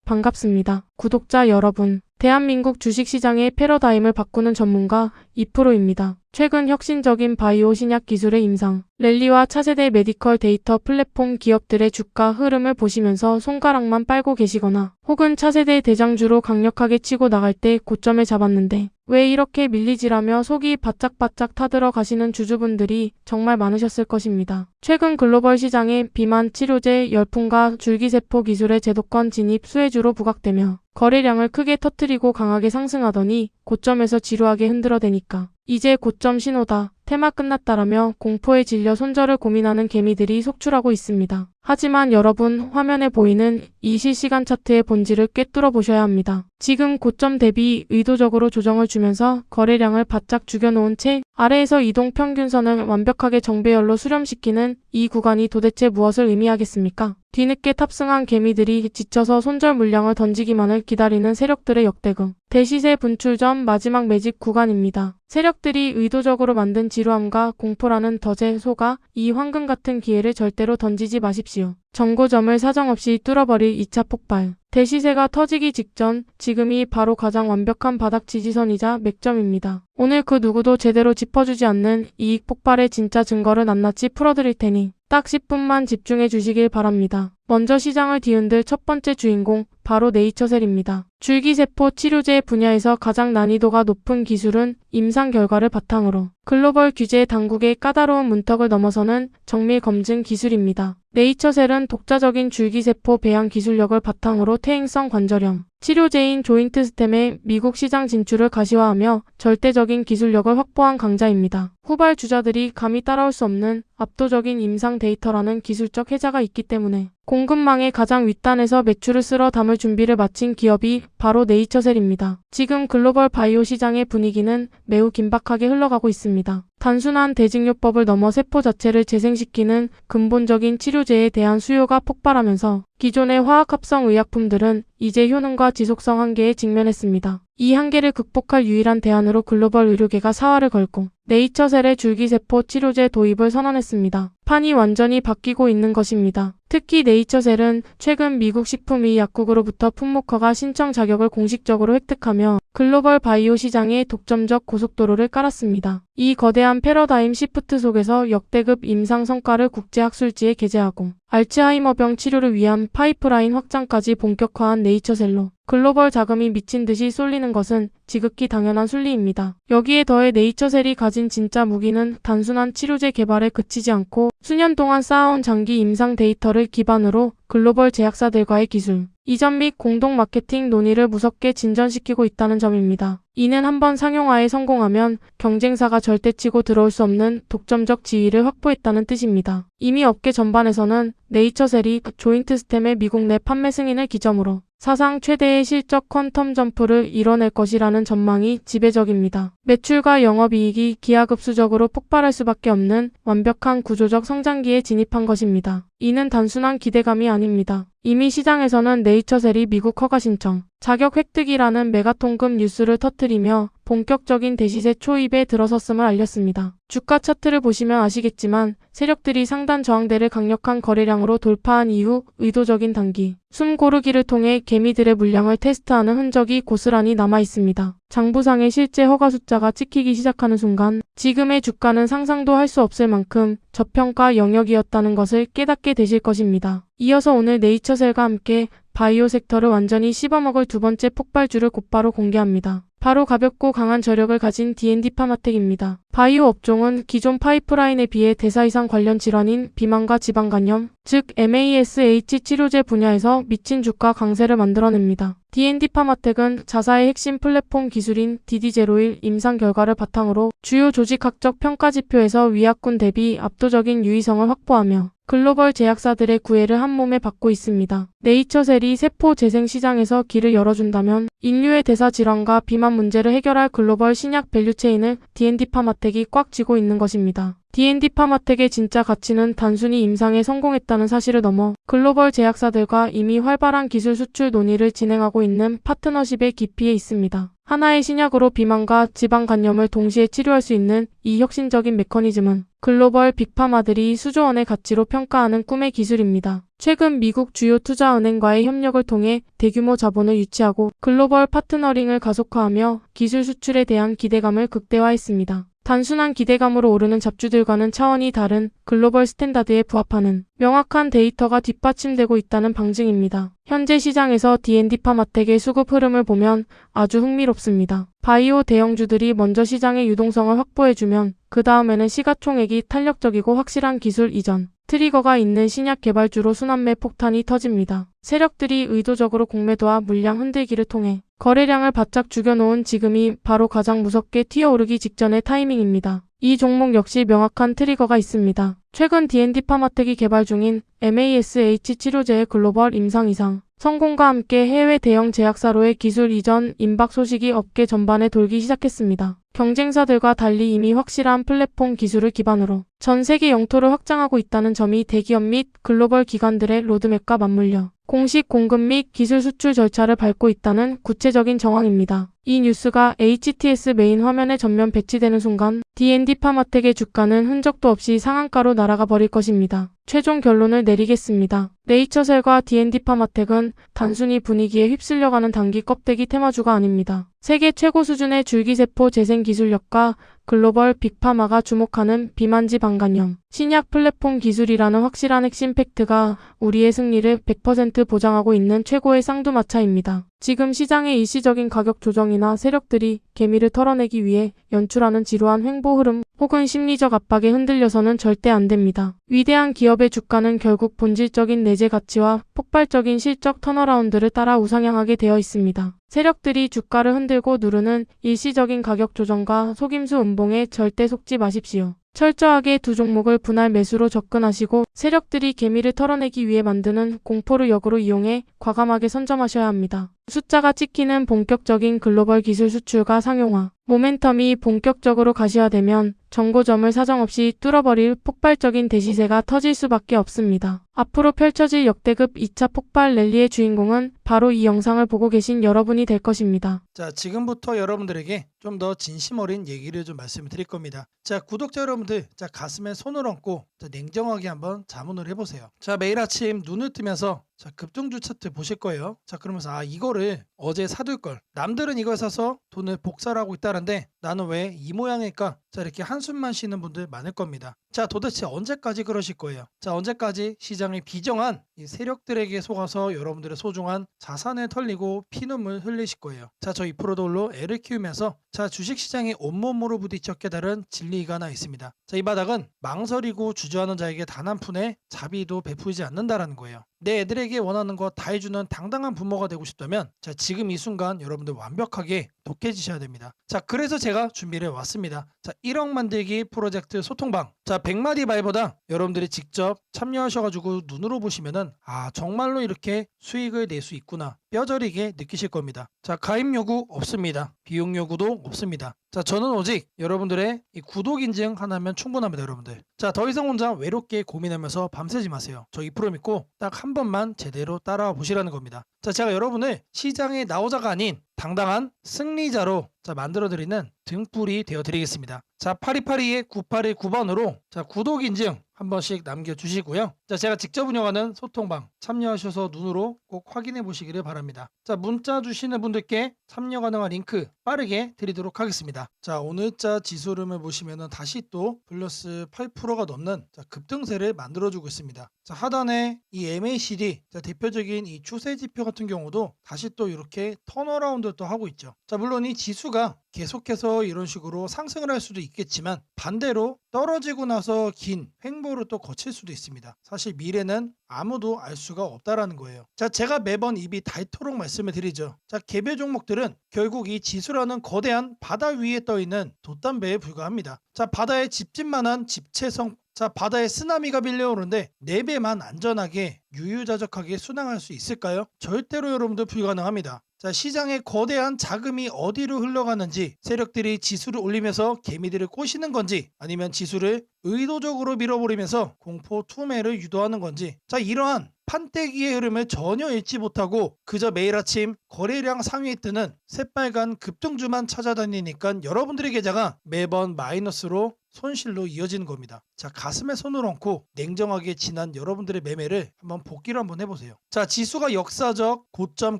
반갑습니다. 구독자 여러분, 대한민국 주식시장의 패러다임을 바꾸는 전문가 2%입니다. 최근 혁신적인 바이오 신약 기술의 임상, 랠리와 차세대 메디컬 데이터 플랫폼 기업들의 주가 흐름을 보시면서 손가락만 빨고 계시거나 혹은 차세대 대장주로 강력하게 치고 나갈 때 고점을 잡았는데 왜 이렇게 밀리지라며 속이 바짝바짝 타들어 가시는 주주분들이 정말 많으셨을 것입니다. 최근 글로벌 시장에 비만 치료제 열풍과 줄기세포 기술의 제도권 진입 수혜주로 부각되며 거래량을 크게 터뜨리고 강하게 상승하더니 고점에서 지루하게 흔들어대니까 이제 고점 신호다, 테마 끝났다라며 공포에 질려 손절을 고민하는 개미들이 속출하고 있습니다. 하지만 여러분, 화면에 보이는 이 실시간 차트의 본질을 꿰뚫어 보셔야 합니다. 지금 고점 대비 의도적으로 조정을 주면서 거래량을 바짝 죽여놓은 채 아래에서 이동 평균선을 완벽하게 정배열로 수렴시키는 이 구간이 도대체 무엇을 의미하겠습니까? 뒤늦게 탑승한 개미들이 지쳐서 손절 물량을 던지기만을 기다리는 세력들의 역대급. 대시세 분출 전 마지막 매집 구간입니다. 세력들이 의도적으로 만든 지루함과 공포라는 덫에 속아 이 황금 같은 기회를 절대로 던지지 마십시오. 정고점을 사정없이 뚫어버릴 2차 폭발. 대시세가 터지기 직전, 지금이 바로 가장 완벽한 바닥 지지선이자 맥점입니다. 오늘 그 누구도 제대로 짚어주지 않는 이익 폭발의 진짜 증거를 낱낱이 풀어드릴 테니 딱 10분만 집중해 주시길 바랍니다. 먼저 시장을 뒤흔들 첫 번째 주인공, 바로 네이처셀입니다. 줄기세포 치료제 분야에서 가장 난이도가 높은 기술은 임상 결과를 바탕으로 글로벌 규제 당국의 까다로운 문턱을 넘어서는 정밀 검증 기술입니다. 네이처셀은 독자적인 줄기세포 배양 기술력을 바탕으로 퇴행성 관절염 치료제인 조인트 스템의 미국 시장 진출을 가시화하며 절대적인 기술력을 확보한 강자입니다. 후발 주자들이 감히 따라올 수 없는 압도적인 임상 데이터라는 기술적 혜자가 있기 때문에 공급망의 가장 윗단에서 매출을 쓸어 담을 준비를 마친 기업이 바로 네이처셀입니다. 지금 글로벌 바이오 시장의 분위기는 매우 긴박하게 흘러가고 있습니다. 단순한 대증요법을 넘어 세포 자체를 재생시키는 근본적인 치료제에 대한 수요가 폭발하면서 기존의 화학합성 의약품들은 이제 효능과 지속성 한계에 직면했습니다. 이 한계를 극복할 유일한 대안으로 글로벌 의료계가 사활을 걸고 네이처셀의 줄기세포 치료제 도입을 선언했습니다. 판이 완전히 바뀌고 있는 것입니다. 특히 네이처셀은 최근 미국 식품의 약국으로부터 품목허가 신청 자격을 공식적으로 획득하며 글로벌 바이오 시장에 독점적 고속도로를 깔았습니다. 이 거대한 패러다임 시프트 속에서 역대급 임상 성과를 국제학술지에 게재하고 알츠하이머병 치료를 위한 파이프라인 확장까지 본격화한 네이처셀로 글로벌 자금이 미친 듯이 쏠리는 것은 지극히 당연한 순리입니다. 여기에 더해 네이처셀이 가진 진짜 무기는 단순한 치료제 개발에 그치지 않고 수년 동안 쌓아온 장기 임상 데이터를 기반으로 글로벌 제약사들과의 기술, 이전 및 공동 마케팅 논의를 무섭게 진전시키고 있다는 점입니다. 이는 한번 상용화에 성공하면 경쟁사가 절대 치고 들어올 수 없는 독점적 지위를 확보했다는 뜻입니다. 이미 업계 전반에서는 네이처셀이 조인트 스템의 미국 내 판매 승인을 기점으로 사상 최대의 실적 퀀텀 점프를 이뤄낼 것이라는 전망이 지배적입니다. 매출과 영업이익이 기하급수적으로 폭발할 수밖에 없는 완벽한 구조적 성장기에 진입한 것입니다. 이는 단순한 기대감이 아닙니다. 이미 시장에서는 네이처셀이 미국 허가 신청, 자격 획득이라는 메가톤급 뉴스를 터뜨리며 본격적인 대시세 초입에 들어섰음을 알렸습니다. 주가 차트를 보시면 아시겠지만 세력들이 상단 저항대를 강력한 거래량으로 돌파한 이후 의도적인 단기, 숨 고르기를 통해 개미들의 물량을 테스트하는 흔적이 고스란히 남아 있습니다. 장부상의 실제 허가 숫자가 찍히기 시작하는 순간 지금의 주가는 상상도 할 수 없을 만큼 저평가 영역이었다는 것을 깨닫게 되실 것입니다. 이어서 오늘 네이처셀과 함께 바이오 섹터를 완전히 씹어먹을 두 번째 폭발주를 곧바로 공개합니다. 바로 가볍고 강한 저력을 가진 D&D 파마텍입니다. 바이오 업종은 기존 파이프라인에 비해 대사 이상 관련 질환인 비만과 지방간염, 즉 MASH 치료제 분야에서 미친 주가 강세를 만들어냅니다. D&D 파마텍은 자사의 핵심 플랫폼 기술인 DD01 임상 결과를 바탕으로 주요 조직학적 평가지표에서 위약군 대비 압도적인 유의성을 확보하며 글로벌 제약사들의 구애를 한몸에 받고 있습니다. 네이처셀이 세포 재생 시장에서 길을 열어준다면 인류의 대사 질환과 비만 문제를 해결할 글로벌 신약 밸류체인을 D&D 파마텍이 꽉 쥐고 있는 것입니다. D&D 파마텍의 진짜 가치는 단순히 임상에 성공했다는 사실을 넘어 글로벌 제약사들과 이미 활발한 기술 수출 논의를 진행하고 있는 파트너십의 깊이에 있습니다. 하나의 신약으로 비만과 지방 간염을 동시에 치료할 수 있는 이 혁신적인 메커니즘은 글로벌 빅파마들이 수조 원의 가치로 평가하는 꿈의 기술입니다. 최근 미국 주요 투자은행과의 협력을 통해 대규모 자본을 유치하고 글로벌 파트너링을 가속화하며 기술 수출에 대한 기대감을 극대화했습니다. 단순한 기대감으로 오르는 잡주들과는 차원이 다른 글로벌 스탠다드에 부합하는 명확한 데이터가 뒷받침되고 있다는 방증입니다. 현재 시장에서 D&D 파마텍의 수급 흐름을 보면 아주 흥미롭습니다. 바이오 대형주들이 먼저 시장의 유동성을 확보해주면 그 다음에는 시가총액이 탄력적이고 확실한 기술 이전, 트리거가 있는 신약 개발주로 순환매 폭탄이 터집니다. 세력들이 의도적으로 공매도와 물량 흔들기를 통해 거래량을 바짝 죽여놓은 지금이 바로 가장 무섭게 튀어오르기 직전의 타이밍입니다. 이 종목 역시 명확한 트리거가 있습니다. 최근 D&D 파마텍이 개발 중인 MASH 치료제의 글로벌 임상 이상 성공과 함께 해외 대형 제약사로의 기술 이전 임박 소식이 업계 전반에 돌기 시작했습니다. 경쟁사들과 달리 이미 확실한 플랫폼 기술을 기반으로 전 세계 영토를 확장하고 있다는 점이 대기업 및 글로벌 기관들의 로드맵과 맞물려 공식 공급 및 기술 수출 절차를 밟고 있다는 구체적인 정황입니다. 이 뉴스가 HTS 메인 화면에 전면 배치되는 순간 D&D 파마텍의 주가는 흔적도 없이 상한가로 날아가 버릴 것입니다. 최종 결론을 내리겠습니다. 네이처셀과 D&D 파마텍은 단순히 분위기에 휩쓸려가는 단기 껍데기 테마주가 아닙니다. 세계 최고 수준의 줄기세포 재생 기술력과 글로벌 빅파마가 주목하는 비만지 방간염, 신약 플랫폼 기술이라는 확실한 핵심 팩트가 우리의 승리를 100% 보장하고 있는 최고의 쌍두마차입니다. 지금 시장의 일시적인 가격 조정이나 세력들이 개미를 털어내기 위해 연출하는 지루한 횡보 흐름 혹은 심리적 압박에 흔들려서는 절대 안 됩니다. 위대한 기업의 주가는 결국 본질적인 내재 가치와 폭발적인 실적 턴어라운드를 따라 우상향하게 되어 있습니다. 세력들이 주가를 흔들고 누르는 일시적인 가격 조정과 속임수 음봉에 절대 속지 마십시오. 철저하게 두 종목을 분할 매수로 접근하시고 세력들이 개미를 털어내기 위해 만드는 공포를 역으로 이용해 과감하게 선점하셔야 합니다. 숫자가 찍히는 본격적인 글로벌 기술 수출과 상용화, 모멘텀이 본격적으로 가시화되면 정고점을 사정없이 뚫어버릴 폭발적인 대시세가 터질 수밖에 없습니다. 앞으로 펼쳐질 역대급 2차 폭발 랠리의 주인공은 바로 이 영상을 보고 계신 여러분이 될 것입니다. 자, 지금부터 여러분들에게 좀 더 진심 어린 얘기를 좀 말씀을 드릴 겁니다. 자, 구독자 여러분들, 자, 가슴에 손을 얹고 자, 냉정하게 한번 자문을 해보세요. 자, 매일 아침 눈을 뜨면서 자, 급등주 차트 보실 거예요. 자, 그러면서 이거를 어제 사둘 걸. 남들은 이걸 사서 돈을 복사를 하고 있다는데 나는 왜 이 모양일까? 자, 이렇게 한숨만 쉬는 분들 많을 겁니다. 자, 도대체 언제까지 그러실 거예요? 자, 언제까지 시장의 비정한 이 세력들에게 속아서 여러분들의 소중한 자산을 털리고 피눈물 흘리실 거예요. 자, 저희 프로돌로 애를 키우면서 자, 주식시장에 온몸으로 부딪혀 깨달은 진리가 하나 있습니다. 자, 이 바닥은 망설이고 주저하는 자에게 단 한 푼의 자비도 베풀지 않는다라는 거예요. 내 애들에게 원하는 거 다 해주는 당당한 부모가 되고 싶다면 자, 지금 이 순간 여러분들 완벽하게 독해지셔야 됩니다. 자, 그래서 제가 준비를 왔습니다. 자, 1억 만들기 프로젝트 소통방. 자, 100마디 말보다 여러분들이 직접 참여하셔가지고 눈으로 보시면은 정말로 이렇게 수익을 낼 수 있구나 뼈저리게 느끼실 겁니다. 자, 가입 요구 없습니다. 비용 요구도 없습니다. 자, 저는 오직 여러분들의 이 구독 인증 하나면 충분합니다, 여러분들. 자, 더 이상 혼자 외롭게 고민하면서 밤새지 마세요. 저 이 프로 믿고 딱 한 번만 제대로 따라와 보시라는 겁니다. 자, 제가 여러분을 시장의 나오자가 아닌 당당한 승리자로 자, 만들어드리는 등불이 되어드리겠습니다. 자, 8282-9819번으로 자, 구독 인증 한 번씩 남겨주시고요. 자, 제가 직접 운영하는 소통방 참여하셔서 눈으로 꼭 확인해 보시기를 바랍니다. 자, 문자 주시는 분들께 참여 가능한 링크 빠르게 드리도록 하겠습니다. 자, 오늘자 지수 흐름을 보시면은 다시 또 플러스 8%가 넘는 자, 급등세를 만들어주고 있습니다. 자, 하단에 이 MACD 자, 대표적인 이 추세 지표 같은 경우도 다시 또 이렇게 턴어라운드를 또 하고 있죠. 자, 물론 이 지수가 계속해서 이런 식으로 상승을 할 수도 있겠지만 반대로 떨어지고 나서 긴 횡보를 또 거칠 수도 있습니다. 사실 미래는 아무도 알 수가 없다라는 거예요. 자, 제가 매번 입이 닳도록 말씀을 드리죠. 자, 개별 종목들은 결국 이 지수라는 거대한 바다 위에 떠 있는 돛담배에 불과합니다. 자, 바다에 집집만한 집채성 자, 바다에 쓰나미가 밀려오는데 4배만 안전하게 유유자적하게 순항할 수 있을까요? 절대로 여러분들 불가능합니다. 자, 시장에 거대한 자금이 어디로 흘러가는지, 세력들이 지수를 올리면서 개미들을 꼬시는 건지, 아니면 지수를 의도적으로 밀어버리면서 공포 투매를 유도하는 건지, 자, 이러한 판때기의 흐름을 전혀 읽지 못하고 그저 매일 아침 거래량 상위에 뜨는 새빨간 급등주만 찾아다니니까 여러분들의 계좌가 매번 마이너스로 손실로 이어지는 겁니다. 자, 가슴에 손을 얹고 냉정하게 지난 여러분들의 매매를 한번 복기를 한번 해보세요. 자, 지수가 역사적 고점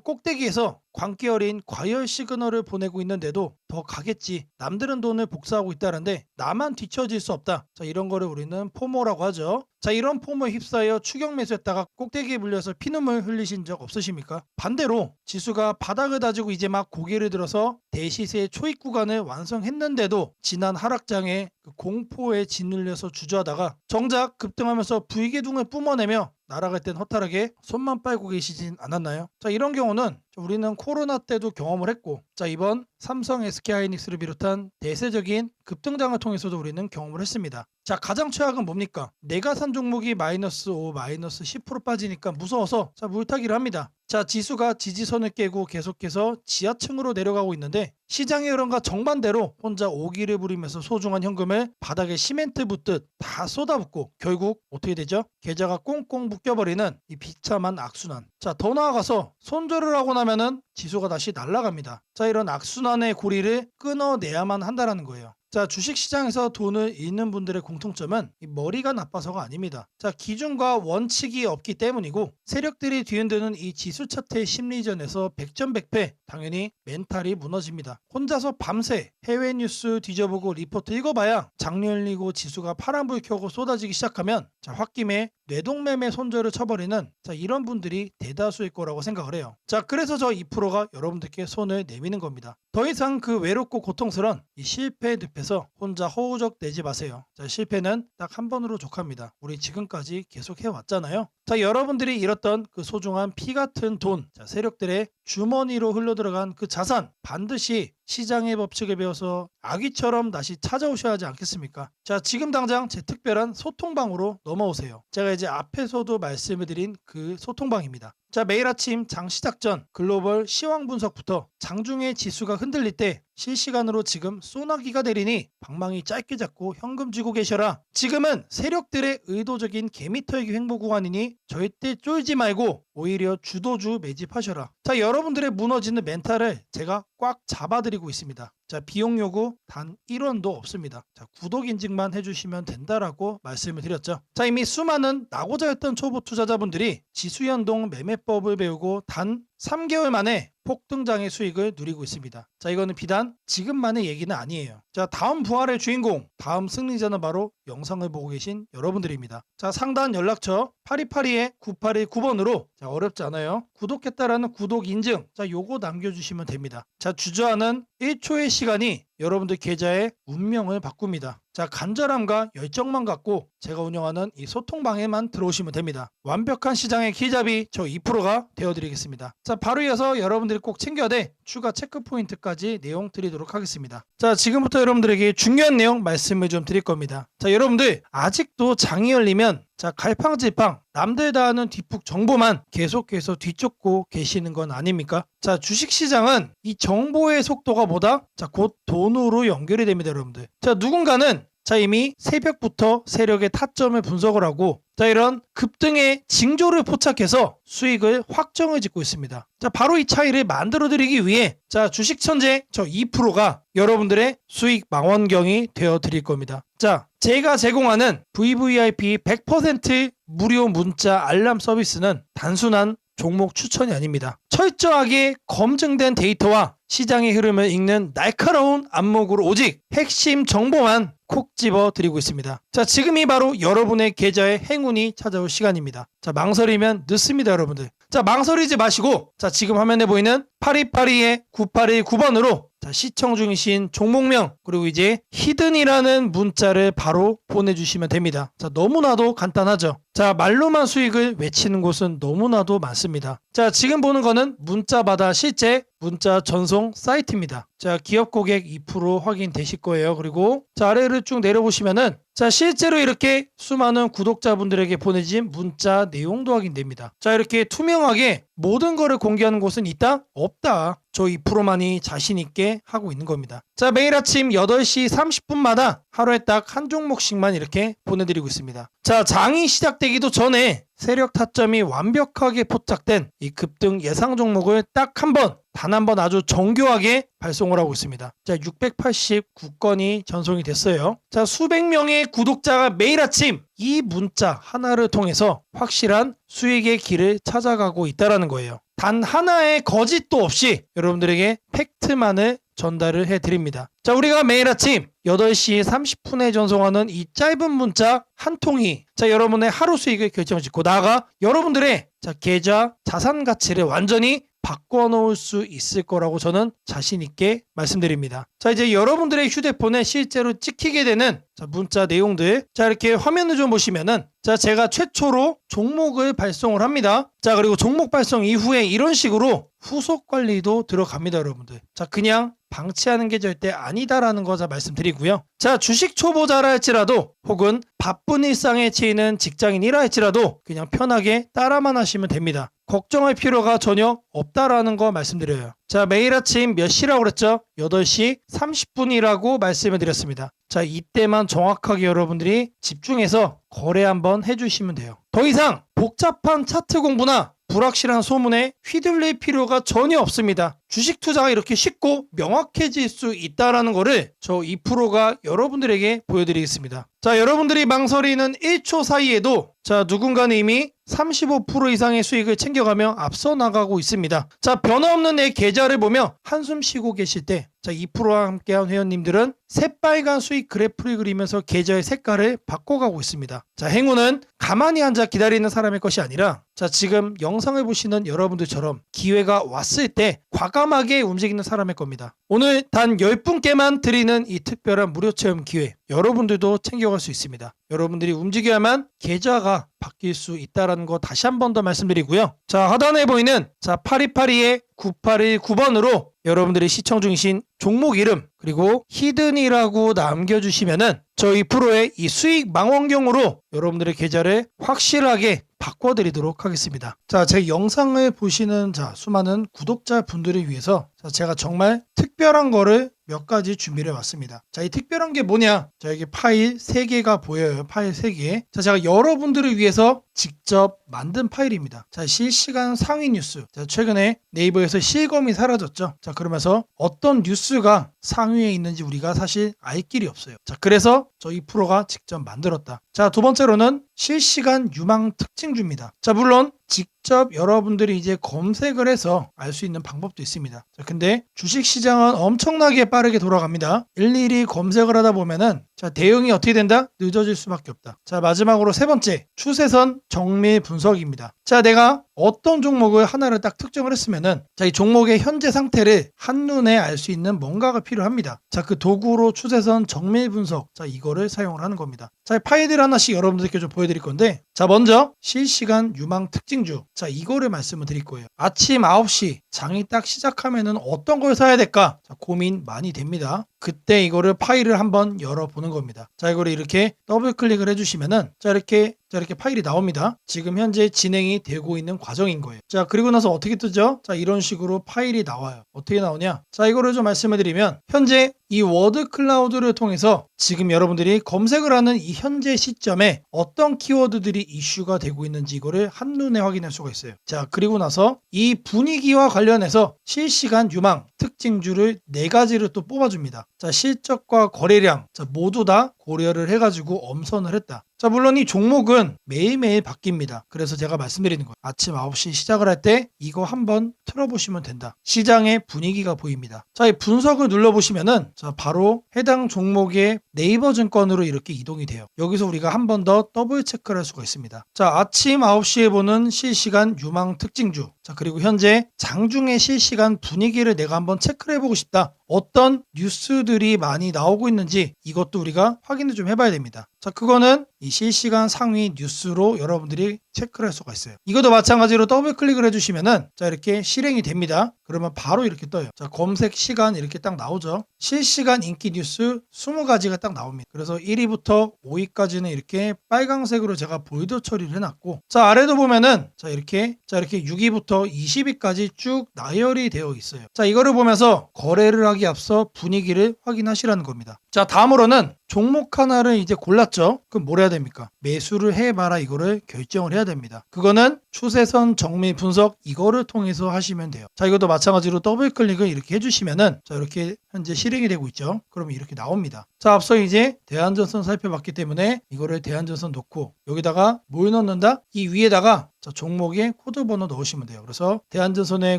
꼭대기에서 광기 어린 과열 시그널을 보내고 있는데도 더 가겠지, 남들은 돈을 복사하고 있다는데 나만 뒤처질 수 없다. 자, 이런 거를 우리는 포모라고 하죠. 자, 이런 포모에 휩싸여 추격 매수했다가 꼭대기에 물려서 피눈물 흘리신 적 없으십니까? 반대로 지수가 바닥을 다지고 이제 막 고개를 들어서 대시세 초입 구간을 완성했는데도 지난 하락장에 그 공포에 짓눌려서 주저하다가 정작 급등하면서 부익의 뿜어내며 날아갈 땐 허탈하게 손만 빨고 계시진 않았나요? 자, 이런 경우는 우리는 코로나 때도 경험을 했고, 자, 이번 삼성 SK하이닉스를 비롯한 대세적인 급등장을 통해서도 우리는 경험을 했습니다. 자, 가장 최악은 뭡니까? 내가 산 종목이 마이너스 5, 마이너스 10% 빠지니까 무서워서 자, 물타기를 합니다. 자, 지수가 지지선을 깨고 계속해서 지하층으로 내려가고 있는데 시장의 흐름과 정반대로 혼자 오기를 부리면서 소중한 현금을 바닥에 시멘트 붓듯 다 쏟아붓고 결국 어떻게 되죠? 계좌가 꽁꽁 묶여버리는 이 비참한 악순환. 자, 더 나아가서 손절을 하고 나면은 지수가 다시 날아갑니다. 자, 이런 악순환의 고리를 끊어내야만 한다는 거예요. 자, 주식시장에서 돈을 잃는 분들의 공통점은 이 머리가 나빠서가 아닙니다. 자, 기준과 원칙이 없기 때문이고 세력들이 뒤흔드는 이 지수 차트의 심리전에서 백전백패, 당연히 멘탈이 무너집니다. 혼자서 밤새 해외 뉴스 뒤져보고 리포트 읽어봐야 장류 열리고 지수가 파란불 켜고 쏟아지기 시작하면 자, 홧김에 뇌동매매 손절을 쳐버리는 자, 이런 분들이 대다수일 거라고 생각을 해요. 자, 그래서 저 2%가 여러분들께 손을 내미는 겁니다. 더 이상 그 외롭고 고통스러운 이 실패의 늪에서 혼자 허우적 내지 마세요. 자, 실패는 딱 한 번으로 족합니다. 우리 지금까지 계속 해왔잖아요. 자, 여러분들이 잃었던 그 소중한 피 같은 돈, 자, 세력들의 주머니로 흘러들어간 그 자산 반드시 시장의 법칙을 배워서 아기처럼 다시 찾아오셔야 하지 않겠습니까? 자, 지금 당장 제 특별한 소통방으로 넘어오세요. 제가 이제 앞에서도 말씀을 드린 그 소통방입니다. 자, 매일 아침 장 시작 전 글로벌 시황 분석부터 장중에 지수가 흔들릴 때 실시간으로 지금 소나기가 내리니 방망이 짧게 잡고 현금 쥐고 계셔라. 지금은 세력들의 의도적인 개미털기 횡보 구간이니 절대 쫄지 말고 오히려 주도주 매집하셔라. 자, 여러분들의 무너지는 멘탈을 제가 꽉 잡아드리고 있습니다. 자, 비용 요구 단 1원도 없습니다. 자, 구독 인증만 해주시면 된다라고 말씀을 드렸죠. 자, 이미 수많은 낙오자였던 초보 투자자분들이 지수연동 매매법을 배우고 단 3개월 만에 폭등장의 수익을 누리고 있습니다. 자, 이거는 비단 지금만의 얘기는 아니에요. 자, 다음 부활의 주인공, 다음 승리자는 바로 영상을 보고 계신 여러분들입니다. 자, 상단 연락처 8282-9819번으로 자, 어렵지 않아요. 구독했다라는 구독 인증, 자, 요거 남겨주시면 됩니다. 자, 주저하는 1초의 시간이 여러분들 계좌의 운명을 바꿉니다. 자, 간절함과 열정만 갖고 제가 운영하는 이 소통방에만 들어오시면 됩니다. 완벽한 시장의 기잡이 저 2%가 되어드리겠습니다. 자, 바로 이어서 여러분들이 꼭 챙겨야 돼 추가 체크 포인트까지 내용 드리도록 하겠습니다. 자, 지금부터 여러분들에게 중요한 내용 말씀을 좀 드릴 겁니다. 자, 여러분들 아직도 장이 열리면 자, 갈팡질팡 남들 다 아는 뒷북 정보만 계속해서 뒤쫓고 계시는 건 아닙니까? 자, 주식시장은 이 정보의 속도가 뭐다? 자, 곧 돈으로 연결이 됩니다, 여러분들. 자, 누군가는 자, 이미 새벽부터 세력의 타점을 분석을 하고 자, 이런 급등의 징조를 포착해서 수익을 확정을 짓고 있습니다. 자, 바로 이 차이를 만들어 드리기 위해 자, 주식 천재 저 2%가 여러분들의 수익 망원경이 되어 드릴 겁니다. 자, 제가 제공하는 VVIP 100% 무료 문자 알람 서비스는 단순한 종목 추천이 아닙니다. 철저하게 검증된 데이터와 시장의 흐름을 읽는 날카로운 안목으로 오직 핵심 정보만 콕 집어 드리고 있습니다. 자, 지금이 바로 여러분의 계좌에 행운이 찾아올 시간입니다. 자, 망설이면 늦습니다, 여러분들. 자, 망설이지 마시고 자, 지금 화면에 보이는 8282-9819번으로 자, 시청 중이신 종목명 그리고 이제 히든이라는 문자를 바로 보내주시면 됩니다. 자, 너무나도 간단하죠. 자, 자, 말로만 수익을 외치는 곳은 너무나도 많습니다. 자, 지금 보는 거는 문자마다 실제 문자 전송 사이트입니다. 자, 기업 고객 2% 확인되실 거예요. 그리고 자, 아래를 쭉 내려보시면은 자, 실제로 이렇게 수많은 구독자분들에게 보내진 문자 내용도 확인됩니다. 자, 이렇게 투명하게 모든 거를 공개하는 곳은 있다? 없다. 저 2%만이 자신 있게 하고 있는 겁니다. 자, 매일 아침 8시 30분마다 하루에 딱 한 종목씩만 이렇게 보내드리고 있습니다. 자, 장이 시작되기도 전에 세력 타점이 완벽하게 포착된 이 급등 예상 종목을 딱 단 한 번 아주 정교하게 발송을 하고 있습니다. 자, 689건이 전송이 됐어요. 자, 수백 명의 구독자가 매일 아침 이 문자 하나를 통해서 확실한 수익의 길을 찾아가고 있다는 거예요. 단 하나의 거짓도 없이 여러분들에게 팩트만을 전달을 해드립니다. 자, 우리가 매일 아침 8시 30분에 전송하는 이 짧은 문자 한 통이 자, 여러분의 하루 수익을 결정짓고 나아가 여러분들의 자, 계좌 자산 가치를 완전히 바꿔놓을 수 있을 거라고 저는 자신 있게 말씀드립니다. 자, 이제 여러분들의 휴대폰에 실제로 찍히게 되는 자, 문자 내용들 자, 이렇게 화면을 좀 보시면은 자, 제가 최초로 종목을 발송을 합니다. 자, 그리고 종목 발송 이후에 이런 식으로 후속 관리도 들어갑니다, 여러분들. 자, 그냥 방치하는 게 절대 아니다라는 거 말씀드리고요. 자, 주식 초보자라 할지라도 혹은 바쁜 일상에 치이는 직장인이라 할지라도 그냥 편하게 따라만 하시면 됩니다. 걱정할 필요가 전혀 없다라는 거 말씀드려요. 자, 매일 아침 몇 시라고 그랬죠? 8시 30분이라고 말씀을 드렸습니다. 자, 이때만 정확하게 여러분들이 집중해서 거래 한번 해주시면 돼요. 더 이상 복잡한 차트 공부나 불확실한 소문에 휘둘릴 필요가 전혀 없습니다. 주식 투자가 이렇게 쉽고 명확해질 수 있다는 거를 저 2%가 여러분들에게 보여드리겠습니다. 자, 여러분들이 망설이는 1초 사이에도 자, 누군가는 이미 35% 이상의 수익을 챙겨가며 앞서 나가고 있습니다. 자, 변화없는 내 계좌를 보며 한숨 쉬고 계실 때 자, 2%와 함께한 회원님들은 새빨간 수익 그래프를 그리면서 계좌의 색깔을 바꿔가고 있습니다. 자, 행운은 가만히 앉아 기다리는 사람의 것이 아니라 자, 지금 영상을 보시는 여러분들처럼 기회가 왔을 때 과감하게 움직이는 사람의 겁니다. 오늘 단 10분께만 드리는 이 특별한 무료 체험 기회 여러분들도 챙겨갈 수 있습니다. 여러분들이 움직여야만 계좌가 바뀔 수 있다는 거 다시 한 번 더 말씀드리고요. 자, 하단에 보이는 자, 8282-9819번으로 여러분들이 시청 중이신 종목 이름 그리고 히든이라고 남겨주시면은 저희 프로의 이 수익 망원경으로 여러분들의 계좌를 확실하게 바꿔드리도록 하겠습니다. 자, 제 영상을 보시는 자, 수많은 구독자분들을 위해서 자, 제가 정말 특별한 거를 몇 가지 준비를 해왔습니다. 자, 이 특별한 게 뭐냐? 자, 여기 파일 3개가 보여요. 파일 3개. 자, 제가 여러분들을 위해서 직접 만든 파일입니다. 자, 실시간 상위 뉴스. 자, 최근에 네이버에서 실검이 사라졌죠. 자, 그러면서 어떤 뉴스가 상위에 있는지 우리가 사실 알 길이 없어요. 자, 그래서 저희 프로가 직접 만들었다. 자, 두 번째로는 실시간 유망 특징주입니다. 자, 물론 직접 여러분들이 이제 검색을 해서 알 수 있는 방법도 있습니다. 자, 근데 주식시장은 엄청나게 빠르게 돌아갑니다. 일일이 검색을 하다 보면은 자, 대응이 어떻게 된다? 늦어질 수밖에 없다. 자, 마지막으로 세 번째, 추세선 정밀 분석입니다. 자, 내가 어떤 종목을 하나를 딱 특정을 했으면은 자, 이 종목의 현재 상태를 한눈에 알 수 있는 뭔가가 필요합니다. 자, 그 도구로 추세선 정밀 분석. 자, 이거를 사용을 하는 겁니다. 자, 파일들 하나씩 여러분들께 좀 보여드릴 건데 자, 먼저 실시간 유망 특징주. 자, 이거를 말씀을 드릴 거예요. 아침 9시 장이 딱 시작하면은 어떤 걸 사야 될까? 자, 고민 많이 됩니다. 그때 이거를 파일을 한번 열어보는 겁니다. 자, 이거를 이렇게 더블 클릭을 해주시면은 자, 이렇게 파일이 나옵니다. 지금 현재 진행이 되고 있는 과정인 거예요. 자, 그리고 나서 어떻게 뜨죠? 자, 이런 식으로 파일이 나와요. 어떻게 나오냐? 자, 이거를 좀 말씀을 드리면 현재 이 워드 클라우드를 통해서 지금 여러분들이 검색을 하는 이 현재 시점에 어떤 키워드들이 이슈가 되고 있는지 이거를 한눈에 확인할 수가 있어요. 자, 그리고 나서 이 분위기와 관련해서 실시간 유망 특징주를 4가지를 또 뽑아줍니다. 자, 실적과 거래량 자, 모두 다 고려를 해가지고 엄선을 했다. 자, 물론 이 종목은 매일매일 바뀝니다. 그래서 제가 말씀드리는 거예요. 아침 9시 시작을 할 때 이거 한번 틀어보시면 된다. 시장의 분위기가 보입니다. 자, 이 분석을 눌러보시면은 자, 바로 해당 종목의 네이버 증권으로 이렇게 이동이 돼요. 여기서 우리가 한 번 더 더블 체크를 할 수가 있습니다. 자, 아침 9시에 보는 실시간 유망 특징주. 자, 그리고 현재 장중의 실시간 분위기를 내가 한번 체크를 해보고 싶다. 어떤 뉴스들이 많이 나오고 있는지 이것도 우리가 확인을 좀 해봐야 됩니다. 자, 그거는 이 실시간 상위 뉴스로 여러분들이 체크를 할 수가 있어요. 이것도 마찬가지로 더블 클릭을 해주시면은 자, 이렇게 실행이 됩니다. 그러면 바로 이렇게 떠요. 자, 검색 시간 이렇게 딱 나오죠. 실시간 인기 뉴스 20가지가 딱 나옵니다. 그래서 1위부터 5위까지는 이렇게 빨강색으로 제가 볼드 처리를 해놨고, 자, 아래도 보면은 자, 이렇게 6위부터 20위까지 쭉 나열이 되어 있어요. 자, 이거를 보면서 거래를 하기 앞서 분위기를 확인하시라는 겁니다. 자, 다음으로는 종목 하나를 이제 골랐죠. 그럼 뭘 해야 됩니까? 매수를 해봐라, 이거를 결정을 해야 됩니다. 그거는 추세선 정밀 분석, 이거를 통해서 하시면 돼요. 자, 이것도 마찬가지로 더블 클릭을 이렇게 해주시면은 자, 이렇게 현재 실행이 되고 있죠. 그러면 이렇게 나옵니다. 자, 앞서 이제 대한전선 살펴봤기 때문에 이거를 대한전선 놓고 여기다가 뭘 넣는다? 이 위에다가 자, 종목의 코드 번호 넣으시면 돼요. 그래서 대한전선에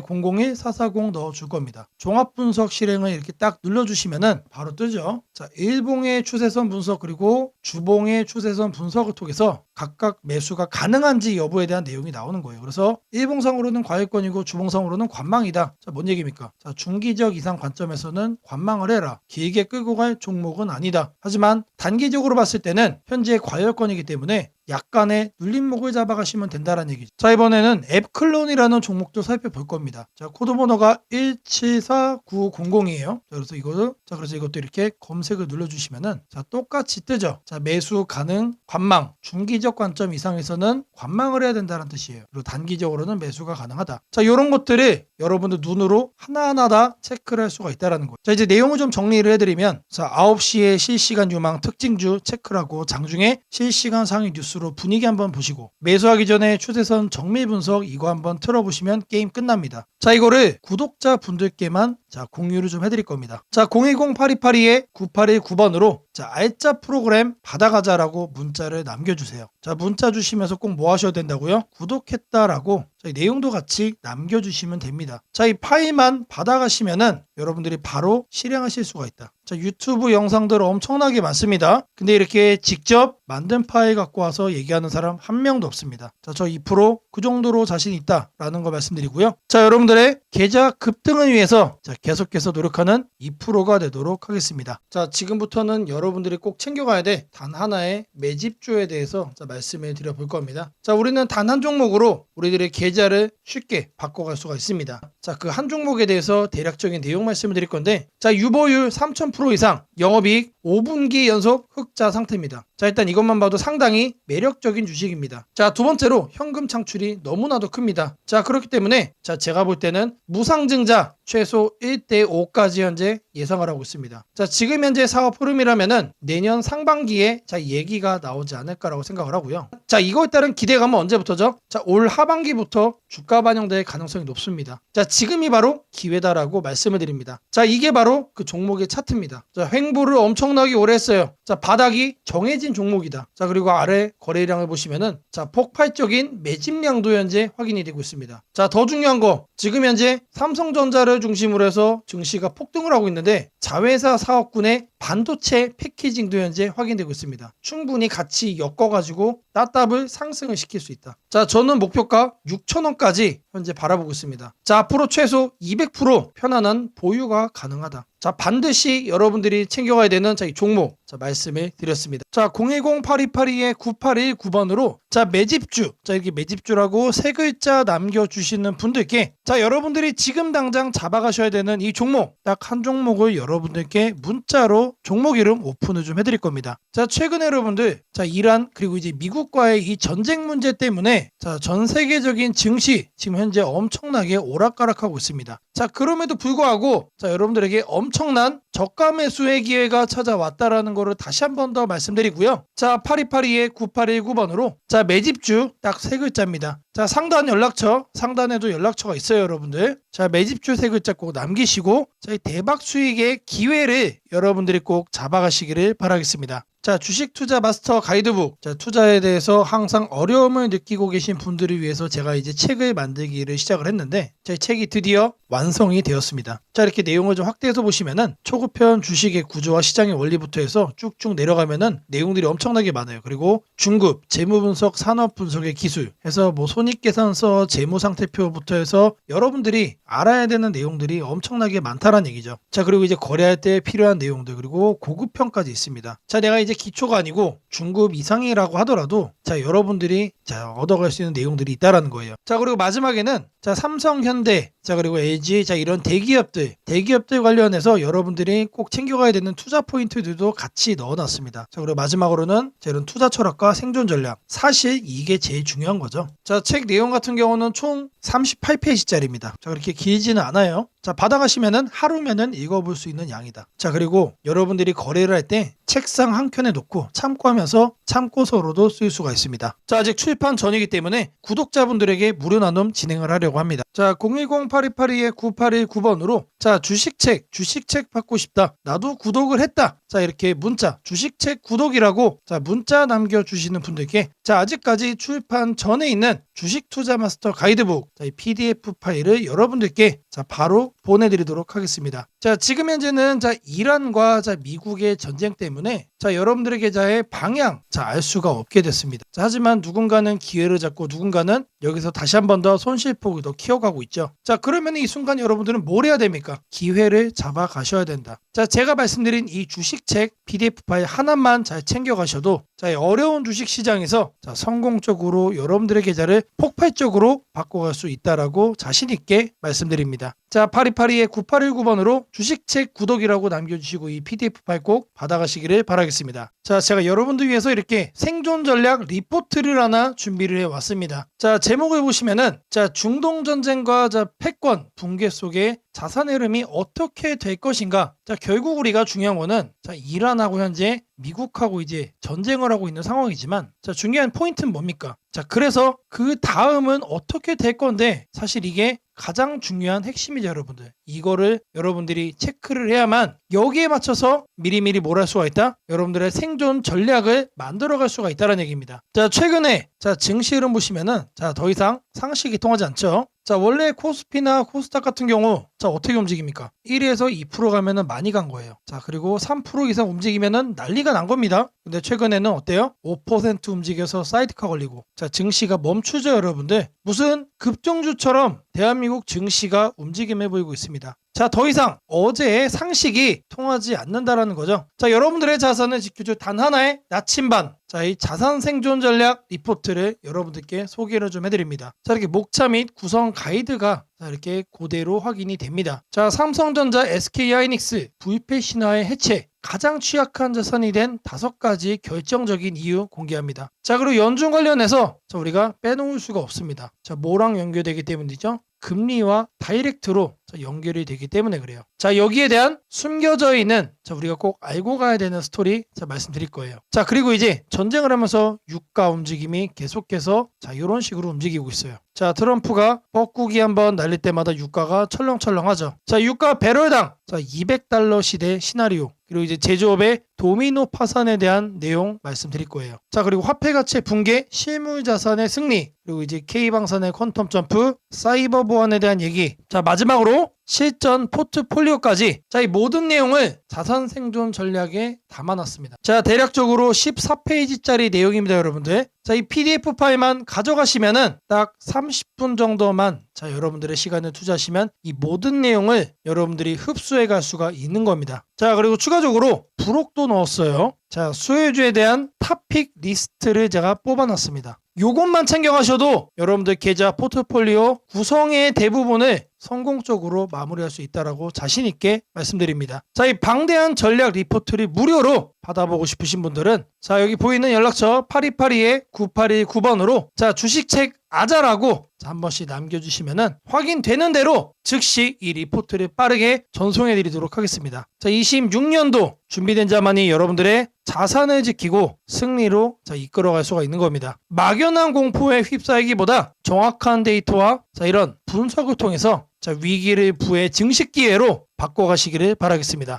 001440 넣어줄 겁니다. 종합분석 실행을 이렇게 딱 눌러주시면은 바로 뜨죠. 자, 일봉의 추세선 분석 그리고 주봉의 추세선 분석을 통해서 각각 매수가 가능한지 여부에 대한 내용이 나오는 거예요. 그래서 일봉상으로는 과열권이고 주봉상으로는 관망이다. 자, 뭔 얘기입니까? 자, 중기적 이상 관점에서는 관망을 해라. 길게 끌고 갈 종목은 아니다. 하지만 단기적으로 봤을 때는 현재 과열권이기 때문에 약간의 눌림목을 잡아가시면 된다는 얘기죠. 자, 이번에는 앱클론이라는 종목도 살펴볼 겁니다. 자, 코드 번호가 174900이에요. 그래서 이것도 이렇게 검색을 눌러주시면은 자, 똑같이 뜨죠. 자, 매수 가능 관망, 중기적 관점 이상에서는 관망을 해야 된다는 뜻이에요. 그리고 단기적으로는 매수가 가능하다. 자, 이런 것들을 여러분들 눈으로 하나하나 다 체크를 할 수가 있다는 거예요. 자, 이제 내용을 좀 정리를 해드리면 자, 9시에 실시간 유망 특징주 체크를 하고 장중에 실시간 상위 뉴스로 분위기 한번 보시고 매수하기 전에 추세선 정밀 분석 이거 한번 틀어보시면 게임 끝납니다. 자, 이거를 구독자 분들께만 자, 공유를 좀 해드릴 겁니다. 자, 010-8282-9819번으로 자, 알짜 프로그램 받아가자라고 문자를 남겨주세요. 자, 문자 주시면서 꼭 뭐 하셔야 된다고요? 구독했다라고 자, 이 내용도 같이 남겨주시면 됩니다. 자, 이 파일만 받아가시면은 여러분들이 바로 실행하실 수가 있다. 자, 유튜브 영상들 엄청나게 많습니다. 근데 이렇게 직접 만든 파일 갖고 와서 얘기하는 사람 한 명도 없습니다. 자, 저 2% 그 정도로 자신 있다라는 거 말씀드리고요. 자, 여러분들의 계좌 급등을 위해서 자, 계속해서 노력하는 2%가 되도록 하겠습니다. 자, 지금부터는 여러분들이 꼭 챙겨가야 돼 단 하나의 매집주에 대해서 자, 말씀을 드려볼 겁니다. 자, 우리는 단 한 종목으로 우리들의 계좌를 쉽게 바꿔갈 수가 있습니다. 자, 그 한 종목에 대해서 대략적인 내용 말씀을 드릴 건데 자, 유보율 3000% 이상, 영업이익 5분기 연속 흑자 상태입니다. 자, 일단 이것만 봐도 상당히 매력적인 주식입니다. 자, 두 번째로 현금 창출이 너무나도 큽니다. 자, 그렇기 때문에 자, 제가 볼 때는 무상증자 최소 1대5까지 현재 예상을 하고 있습니다. 자, 지금 현재 사업 흐름이라면은 내년 상반기에 자, 얘기가 나오지 않을까라고 생각을 하고요. 자, 이거에 따른 기대감은 언제부터죠? 자, 올 하반기부터 주가 반영될 가능성이 높습니다. 자, 지금이 바로 기회다라고 말씀을 드립니다. 자, 이게 바로 그 종목의 차트입니다. 자, 횡보를 엄청나게 오래 했어요. 자, 바닥이 정해진 종목이다. 자, 그리고 아래 거래량을 보시면은 자, 폭발적인 매집량도 현재 확인이 되고 있습니다. 자, 더 중요한 거 지금 현재 삼성전자를 중심으로 해서 증시가 폭등을 하고 있는데 자회사 사업군의 반도체 패키징도 현재 확인되고 있습니다. 충분히 같이 엮어가지고 따답을 상승을 시킬 수 있다. 자, 저는 목표가 6,000원까지 현재 바라보고 있습니다. 자, 앞으로 최소 200% 편안한 보유가 가능하다. 자, 반드시 여러분들이 챙겨가야 되는 자, 이 종목 자, 말씀을 드렸습니다. 자, 010-8282-9819번으로 자, 매집주 자, 이렇게 매집주라고 세 글자 남겨주시는 분들께 자, 여러분들이 지금 당장 잡아가셔야 되는 이 종목 딱 한 종목을 여러분들께 문자로 종목 이름 오픈을 좀 해드릴 겁니다. 자, 최근에 여러분들 자, 이란 그리고 이제 미국과의 이 전쟁 문제 때문에 자, 전 세계적인 증시 지금 현재 엄청나게 오락가락하고 있습니다. 자, 그럼에도 불구하고 자, 여러분들에게 엄청난 저가 매수의 기회가 찾아왔다라는 거를 다시 한 번 더 말씀드리고요. 자, 8282-9819번으로 자, 매집주 딱 세 글자입니다. 자, 상단 연락처, 상단에도 연락처가 있어요, 여러분들. 자, 매집주 세 글자 꼭 남기시고 자, 이 대박 수익의 기회를 여러분들이 꼭 잡아가시기를 바라겠습니다. 자, 주식 투자 마스터 가이드북. 자, 투자에 대해서 항상 어려움을 느끼고 계신 분들을 위해서 제가 이제 책을 만들기를 시작을 했는데 자, 이 책이 드디어 완성이 되었습니다. 자, 이렇게 내용을 좀 확대해서 보시면은 초급편 주식의 구조와 시장의 원리부터 해서 쭉쭉 내려가면은 내용들이 엄청나게 많아요. 그리고 중급, 재무 분석, 산업 분석의 기술 해서 뭐 손익계산서, 재무 상태표부터 해서 여러분들이 알아야 되는 내용들이 엄청나게 많다라는 얘기죠. 자, 그리고 이제 거래할 때 필요한 내용들, 그리고 고급편까지 있습니다. 자, 내가 이제 기초가 아니고 중급 이상이라고 하더라도 자, 여러분들이 자, 얻어갈 수 있는 내용들이 있다라는 거예요. 자, 그리고 마지막에는 자, 삼성, 현대, 자, 그리고 LG, 자, 이런 대기업들 관련해서 여러분들이 꼭 챙겨가야 되는 투자 포인트들도 같이 넣어놨습니다. 자, 그리고 마지막으로는 자, 이런 투자 철학과 생존 전략. 사실 이게 제일 중요한 거죠. 자, 책 내용 같은 경우는 총 38페이지짜리입니다. 자, 그렇게 길지는 않아요. 자, 받아가시면은 하루면은 읽어볼 수 있는 양이다. 자, 그리고 여러분들이 거래를 할 때 책상 한 켠에 놓고 참고하면서 참고서로도 쓸 수가 있습니다. 자, 아직 출판 전이기 때문에 구독자분들에게 무료 나눔 진행을 하려고 합니다. 자, 010-8282-9819번으로 자, 주식책 받고 싶다. 나도 구독을 했다. 자, 이렇게 문자, 주식책 구독이라고 자, 문자 남겨주시는 분들께 자, 아직까지 출판 전에 있는 주식 투자 마스터 가이드북 자, 이 PDF 파일을 여러분들께 자, 바로 보내드리도록 하겠습니다. 자, 지금 현재는 자, 이란과 자, 미국의 전쟁 때문에 자, 여러분들에게 자의 방향 자, 알 수가 없게 됐습니다. 자, 하지만 누군가는 기회를 잡고 누군가는 여기서 다시 한 번 더 손실폭을 더 키워가고 있죠. 자, 그러면 이 순간 여러분들은 뭘 해야 됩니까? 기회를 잡아 가셔야 된다. 자, 제가 말씀드린 이 주식책 PDF 파일 하나만 잘 챙겨가셔도 자, 이 어려운 주식 시장에서 자, 성공적으로 여러분들의 계좌를 폭발적으로 바꿔갈 수 있다라고 자신 있게 말씀드립니다. 자, 8282-9819번으로 주식책 구독이라고 남겨주시고 이 PDF 파일 꼭 받아가시기를 바라겠습니다. 자, 제가 여러분들 위해서 이렇게 생존 전략 리포트를 하나 준비를 해왔습니다. 자, 제목을 보시면은 자, 중동 전쟁과 자, 패권 붕괴 속에 자산 흐름이 어떻게 될 것인가. 자, 결국 우리가 중요한 거는 자, 이란하고 현재 미국하고 이제 전쟁을 하고 있는 상황이지만 자, 중요한 포인트는 뭡니까? 자, 그래서 그 다음은 어떻게 될 건데 사실 이게 가장 중요한 핵심이죠, 여러분들. 이거를 여러분들이 체크를 해야만 여기에 맞춰서 미리미리 뭘 할 수가 있다? 여러분들의 생존 전략을 만들어갈 수가 있다는 얘기입니다. 자, 최근에 자, 증시 흐름 보시면은 자, 더 이상 상식이 통하지 않죠. 자, 원래 코스피나 코스닥 같은 경우 자, 어떻게 움직입니까? 1에서 2% 가면은 많이 간 거예요. 자, 그리고 3% 이상 움직이면은 난리가 난 겁니다. 근데 최근에는 어때요? 5% 움직여서 사이드카 걸리고 자, 증시가 멈추죠, 여러분들. 무슨 급등주처럼 대한민국 증시가 움직임해 보이고 있습니다. 자, 더 이상 어제의 상식이 통하지 않는다라는 거죠. 자, 여러분들의 자산을 지켜줄 단 하나의 나침반. 자, 이 자산 생존 전략 리포트를 여러분들께 소개를 좀 해드립니다. 자, 이렇게 목차 및 구성 가이드가 자, 이렇게 그대로 확인이 됩니다. 자, 삼성전자, SK하이닉스, VP 신화의 해체, 가장 취약한 자산이 된 5가지 결정적인 이유 공개합니다. 자, 그리고 연중 관련해서 자, 우리가 빼놓을 수가 없습니다. 자, 뭐랑 연결되기 때문이죠? 금리와 다이렉트로 연결이 되기 때문에 그래요. 자, 여기에 대한 숨겨져 있는 자, 우리가 꼭 알고 가야 되는 스토리 자, 말씀드릴 거예요. 자, 그리고 이제 전쟁을 하면서 유가 움직임이 계속해서 자, 이런 식으로 움직이고 있어요. 자, 트럼프가 뻐꾸기 한번 날릴 때마다 유가가 철렁철렁하죠. 자, 유가 배럴당 자, $200 시대 시나리오. 그리고 이제 제조업의 도미노 파산에 대한 내용 말씀드릴 거예요. 자, 그리고 화폐 가치 붕괴, 실물 자산의 승리, 그리고 이제 K방산의 퀀텀 점프, 사이버 보안에 대한 얘기. 자, 마지막으로 실전 포트폴리오까지 자, 이 모든 내용을 자산 생존 전략에 담아놨습니다. 자, 대략적으로 14페이지짜리 내용입니다, 여러분들. 자, 이 PDF 파일만 가져가시면은 딱 30분 정도만 자, 여러분들의 시간을 투자하시면 이 모든 내용을 여러분들이 흡수해 갈 수가 있는 겁니다. 자, 그리고 추가적으로 부록도 넣었어요. 자, 수혜주에 대한 탑픽 리스트를 제가 뽑아놨습니다. 요것만 챙겨가셔도 여러분들 계좌 포트폴리오 구성의 대부분을 성공적으로 마무리할 수 있다라고 자신 있게 말씀드립니다. 자, 이 방대한 전략 리포트를 무료로 받아보고 싶으신 분들은 자, 여기 보이는 연락처 8282-9819번으로 자, 주식책 아자라고 자, 한 번씩 남겨주시면은 확인되는 대로 즉시 이 리포트를 빠르게 전송해 드리도록 하겠습니다. 자, 26년도 준비된 자만이 여러분들의 자산을 지키고 승리로 자, 이끌어갈 수가 있는 겁니다. 막연한 공포에 휩싸이기보다 정확한 데이터와 자, 이런 분석을 통해서 자, 위기를 부의 증식 기회로 바꿔가시기를 바라겠습니다.